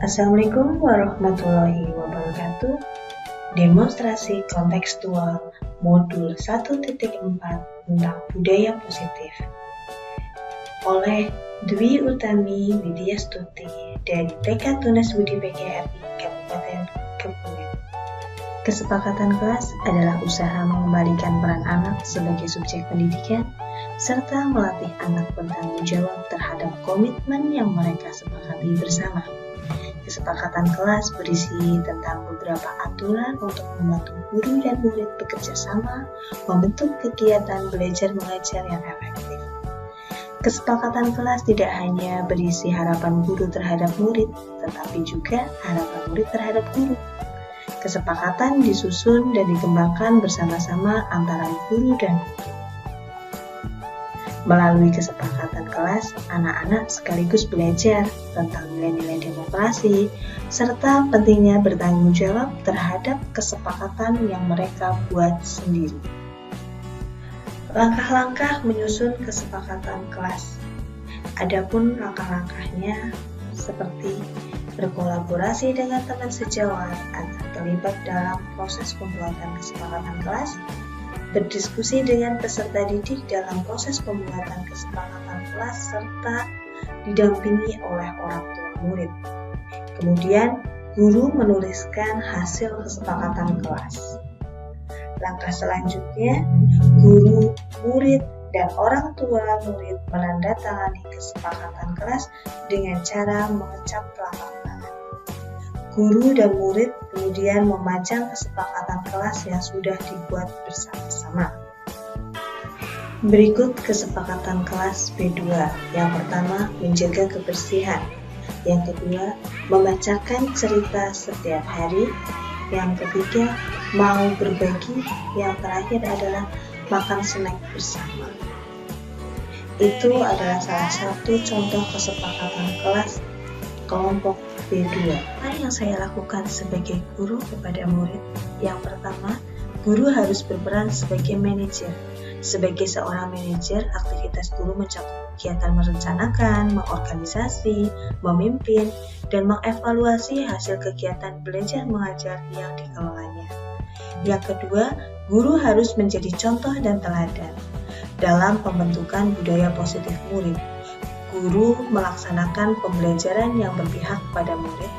Assalamualaikum warahmatullahi wabarakatuh. Demonstrasi kontekstual modul 1.4 tentang budaya positif oleh Dwi Utami Widyastuti dari TK Tunas Budi PGRI Kabupaten Kebumen. Kesepakatan kelas adalah usaha mengembalikan peran anak sebagai subjek pendidikan serta melatih anak bertanggung jawab terhadap komitmen yang mereka sepakati bersama. Kesepakatan kelas berisi tentang beberapa aturan untuk membantu guru dan murid bekerja sama membentuk kegiatan belajar mengajar yang efektif. Kesepakatan kelas tidak hanya berisi harapan guru terhadap murid, tetapi juga harapan murid terhadap guru. Kesepakatan disusun dan dikembangkan bersama-sama antara guru dan murid. Melalui kesepakatan kelas, anak-anak sekaligus belajar tentang nilai-nilai demokrasi, serta pentingnya bertanggung jawab terhadap kesepakatan yang mereka buat sendiri. Langkah-langkah menyusun kesepakatan kelas. Adapun langkah-langkahnya seperti berkolaborasi dengan teman sejawat agar terlibat dalam proses pembuatan kesepakatan kelas, berdiskusi dengan peserta didik dalam proses pembuatan kesepakatan kelas serta didampingi oleh orang tua murid. Kemudian, guru menuliskan hasil kesepakatan kelas. Langkah selanjutnya, guru, murid, dan orang tua murid menandatangani kesepakatan kelas dengan cara mengecap telapak tangan. Guru dan murid kemudian memajang kesepakatan kelas yang sudah dibuat bersama-sama. Berikut kesepakatan kelas B2. Yang pertama, menjaga kebersihan. Yang kedua, membacakan cerita setiap hari. Yang ketiga, mau berbagi. Yang terakhir adalah makan snack bersama. Itu adalah salah satu contoh kesepakatan kelas kelompok B2. Apa yang saya lakukan sebagai guru kepada murid? Yang pertama, guru harus berperan sebagai manajer. Sebagai seorang manajer, aktivitas guru mencakup kegiatan merencanakan, mengorganisasi, memimpin, dan mengevaluasi hasil kegiatan belajar mengajar yang dikelolanya. Yang kedua, guru harus menjadi contoh dan teladan dalam pembentukan budaya positif murid. Guru melaksanakan pembelajaran yang berpihak pada murid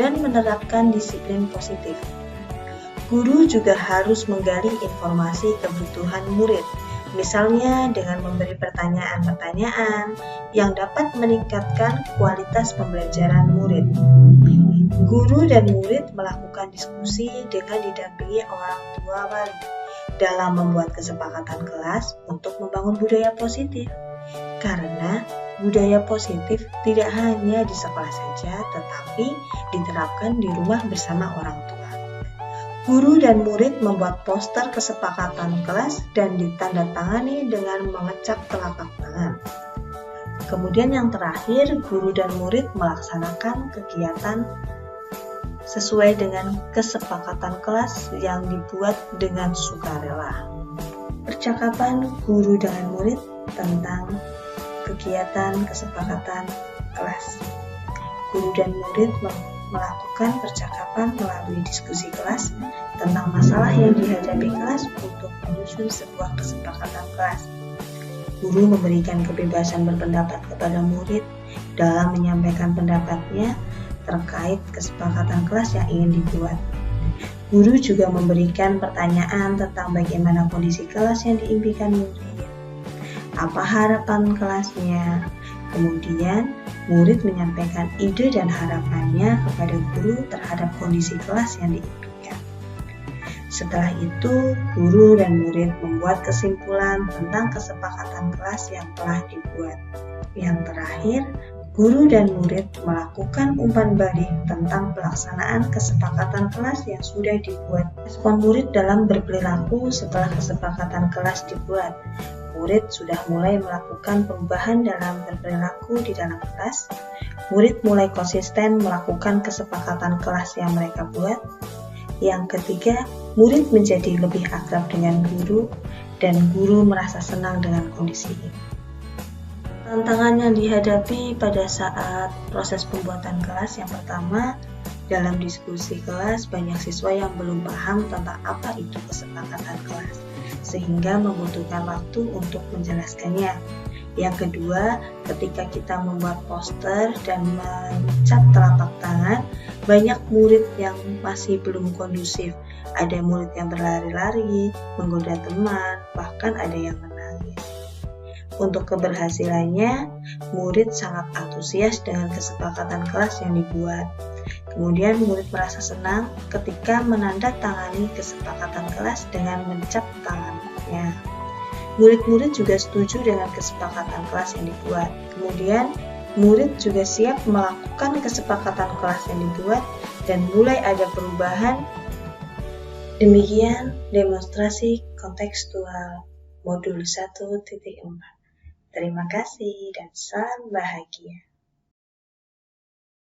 dan menerapkan disiplin positif. Guru juga harus menggali informasi kebutuhan murid, misalnya dengan memberi pertanyaan-pertanyaan yang dapat meningkatkan kualitas pembelajaran murid. Guru dan murid melakukan diskusi dengan didampingi orang tua wali dalam membuat kesepakatan kelas untuk membangun budaya positif. Karena budaya positif tidak hanya di sekolah saja, tetapi diterapkan di rumah bersama orang tua. Guru dan murid membuat poster kesepakatan kelas dan ditandatangani dengan mengecap telapak tangan. Kemudian yang terakhir, guru dan murid melaksanakan kegiatan sesuai dengan kesepakatan kelas yang dibuat dengan sukarela. Percakapan guru dengan murid tentang kegiatan kesepakatan kelas. Guru dan murid melakukan percakapan melalui diskusi kelas tentang masalah yang dihadapi kelas untuk menyusun sebuah kesepakatan kelas. Guru memberikan kebebasan berpendapat kepada murid dalam menyampaikan pendapatnya terkait kesepakatan kelas yang ingin dibuat. Guru juga memberikan pertanyaan tentang bagaimana kondisi kelas yang diimpikan murid, apa harapan kelasnya. Kemudian, murid menyampaikan ide dan harapannya kepada guru terhadap kondisi kelas yang diimpikan. Setelah itu, guru dan murid membuat kesimpulan tentang kesepakatan kelas yang telah dibuat. Yang terakhir, guru dan murid melakukan umpan balik tentang pelaksanaan kesepakatan kelas yang sudah dibuat. Respon murid dalam berperilaku setelah kesepakatan kelas dibuat. Murid sudah mulai melakukan perubahan dalam berperilaku di dalam kelas. Murid mulai konsisten melakukan kesepakatan kelas yang mereka buat. Yang ketiga, murid menjadi lebih akrab dengan guru dan guru merasa senang dengan kondisi ini. Tantangan yang dihadapi pada saat proses pembuatan kelas yang pertama, dalam diskusi kelas banyak siswa yang belum paham tentang apa itu kesepakatan kelas, sehingga membutuhkan waktu untuk menjelaskannya. Yang kedua, ketika kita membuat poster dan mencap telapak tangan, banyak murid yang masih belum kondusif. Ada murid yang berlari-lari, menggoda teman, bahkan ada yang menangis. Untuk keberhasilannya, murid sangat antusias dengan kesepakatan kelas yang dibuat. Kemudian murid merasa senang ketika menandatangani kesepakatan kelas dengan mencap tangannya. Murid-murid juga setuju dengan kesepakatan kelas yang dibuat. Kemudian murid juga siap melakukan kesepakatan kelas yang dibuat dan mulai ada perubahan. Demikian demonstrasi kontekstual modul 1.4. Terima kasih dan salam bahagia.